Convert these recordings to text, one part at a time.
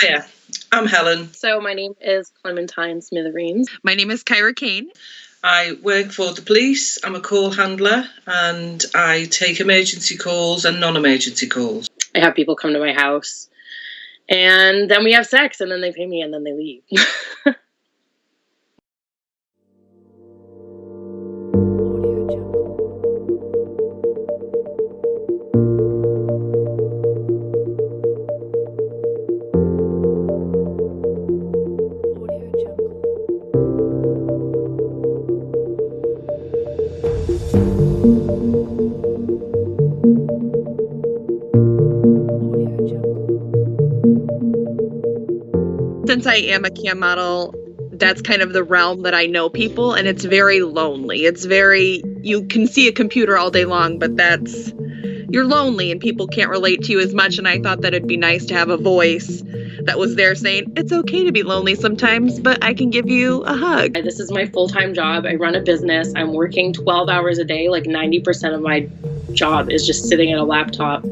Hiya, I'm Helen. So my name is Clementine Smithereens. My name is Kyra Kane. I work for the police. I'm a call handler and I take emergency calls and non-emergency calls. I have people come to my house and then we have sex and then they pay me and then they leave. Since I am a cam model, that's kind of the realm that I know people, and it's very lonely. You can see a computer all day long, but you're lonely and people can't relate to you as much. And I thought that it'd be nice to have a voice that was there saying, it's okay to be lonely sometimes, but I can give you a hug. This is my full-time job. I run a business. I'm working 12 hours a day. Like 90% of my job is just sitting at a laptop.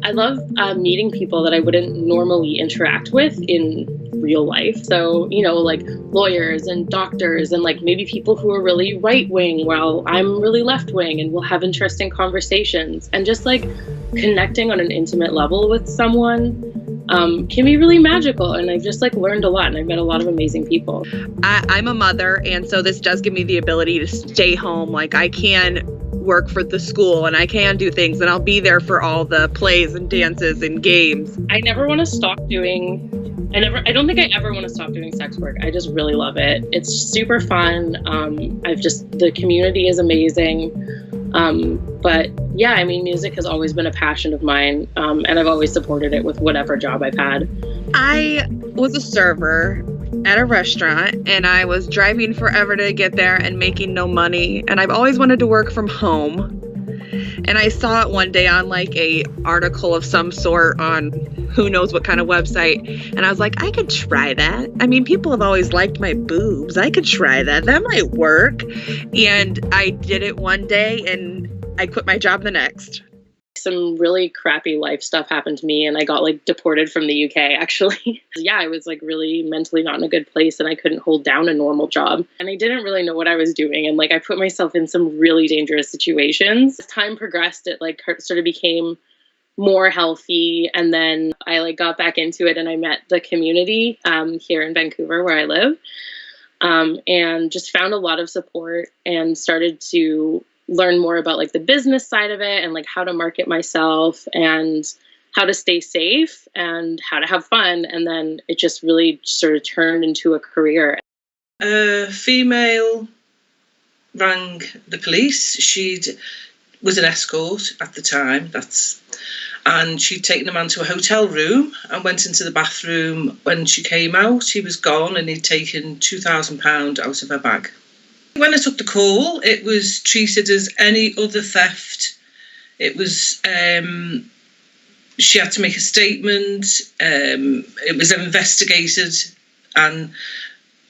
I love meeting people that I wouldn't normally interact with in real life. So, like lawyers and doctors and like maybe people who are really right-wing while I'm really left-wing, and we'll have interesting conversations. And just like connecting on an intimate level with someone can be really magical. And I've just like learned a lot, and I've met a lot of amazing people. I'm a mother, and so this does give me the ability to stay home. Like I can work for the school and I can do things, and I'll be there for all the plays and dances and games. I never want to stop doing I don't think I ever want to stop doing sex work. I just really love it. It's super fun. The community is amazing. But yeah, I mean, music has always been a passion of mine. And I've always supported it with whatever job I've had. I was a server at a restaurant, and I was driving forever to get there and making no money. And I've always wanted to work from home. And I saw it one day on like a article of some sort on who knows what kind of website. And I was like, I could try that. I mean, people have always liked my boobs. I could try that. That might work. And I did it one day and I quit my job the next. Some really crappy life stuff happened to me, and I got like deported from the UK actually. Yeah, I was like really mentally not in a good place, and I couldn't hold down a normal job, and I didn't really know what I was doing, and like I put myself in some really dangerous situations. As time progressed, it like sort of became more healthy, and then I like got back into it, and I met the community here in Vancouver where I live, and just found a lot of support and started to learn more about like the business side of it and like how to market myself and how to stay safe and how to have fun. And then it just really sort of turned into a career. A female rang the police. She was an escort at the time. And she'd taken a man to a hotel room and went into the bathroom. When she came out, he was gone and he'd taken £2,000 out of her bag. When I took the call, it was treated as any other theft. It was, she had to make a statement. It was investigated and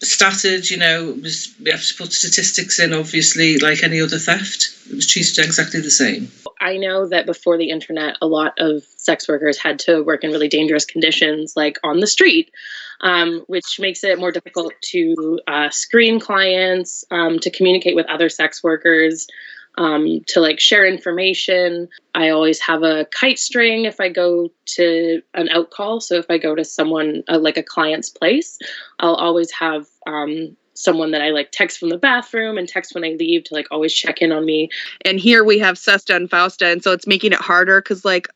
started, we have to put statistics in, obviously, like any other theft. It was treated exactly the same. I know that before the internet, a lot of sex workers had to work in really dangerous conditions, like on the street, which makes it more difficult to screen clients, to communicate with other sex workers, to like share information. I always have a kite string if I go to an out call. So if I go to someone like a client's place, I'll always have someone that I like text from the bathroom and text when I leave to like always check in on me. And here we have Sesta and Fausta, and so it's making it harder because like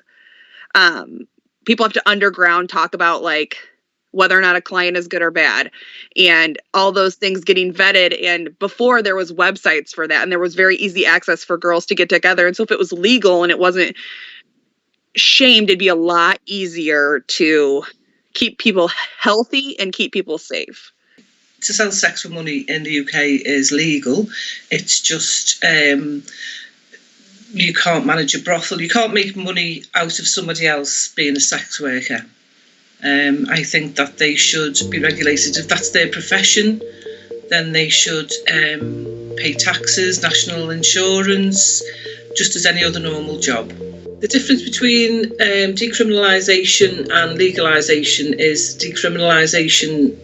people have to underground talk about like whether or not a client is good or bad and all those things getting vetted. And before there was websites for that, and there was very easy access for girls to get together. And so if it was legal and it wasn't shamed, it'd be a lot easier to keep people healthy and keep people safe. To sell sex for money in the UK is legal. It's just you can't manage a brothel. You can't make money out of somebody else being a sex worker. I think that they should be regulated. If that's their profession, then they should pay taxes, national insurance, just as any other normal job. The difference between decriminalisation and legalisation is decriminalisation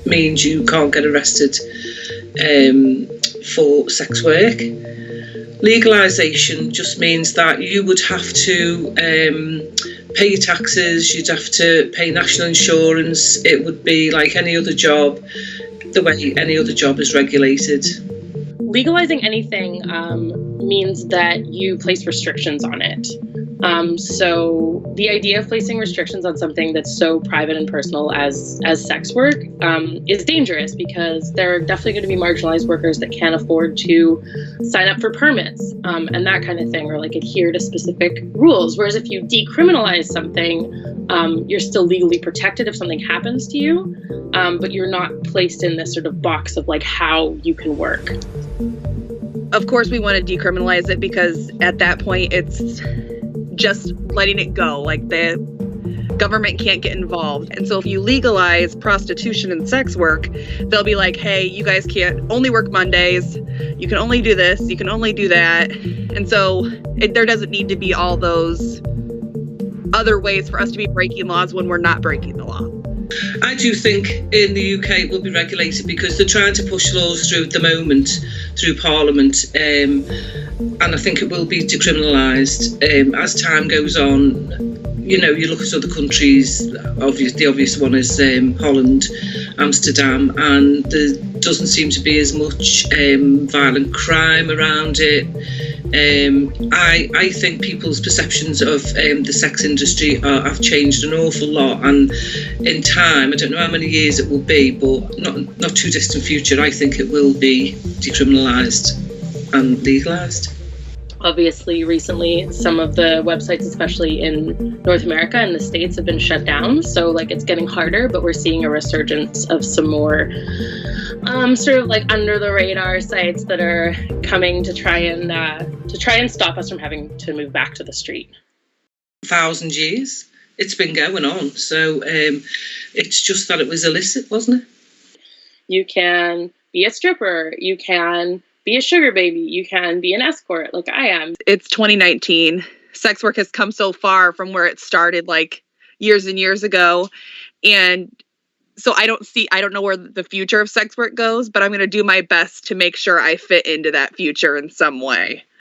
means you can't get arrested for sex work. Legalisation just means that you would have to pay your taxes, you'd have to pay national insurance. It would be like any other job, the way any other job is regulated. Legalizing anything means that you place restrictions on it. So the idea of placing restrictions on something that's so private and personal as sex work is dangerous, because there are definitely going to be marginalized workers that can't afford to sign up for permits and that kind of thing, or like adhere to specific rules. Whereas if you decriminalize something, you're still legally protected if something happens to you, but you're not placed in this sort of box of like how you can work. Of course, we want to decriminalize it because at that point, it's just letting it go. Like, the government can't get involved. And so if you legalize prostitution and sex work, they'll be like, hey, you guys can't only work Mondays. You can only do this. You can only do that. And so there doesn't need to be all those other ways for us to be breaking laws when we're not breaking the law. I do think in the UK it will be regulated because they're trying to push laws through at the moment through Parliament, and I think it will be decriminalised as time goes on. You know, you look at other countries, the obvious one is Holland, Amsterdam, and there doesn't seem to be as much violent crime around it. I think people's perceptions of the sex industry have changed an awful lot, and in time, I don't know how many years it will be, but not too distant future, I think it will be decriminalised and legalised. Obviously, recently, some of the websites, especially in North America and the States, have been shut down. So, like, it's getting harder, but we're seeing a resurgence of some more sort of like under the radar sites that are coming to try and stop us from having to move back to the street. 1,000 years it's been going on. So it's just that it was illicit, wasn't it? You can be a stripper. You can be a sugar baby. You can be an escort like I am. It's 2019. Sex work has come so far from where it started like years and years ago. And so I don't know where the future of sex work goes, but I'm going to do my best to make sure I fit into that future in some way.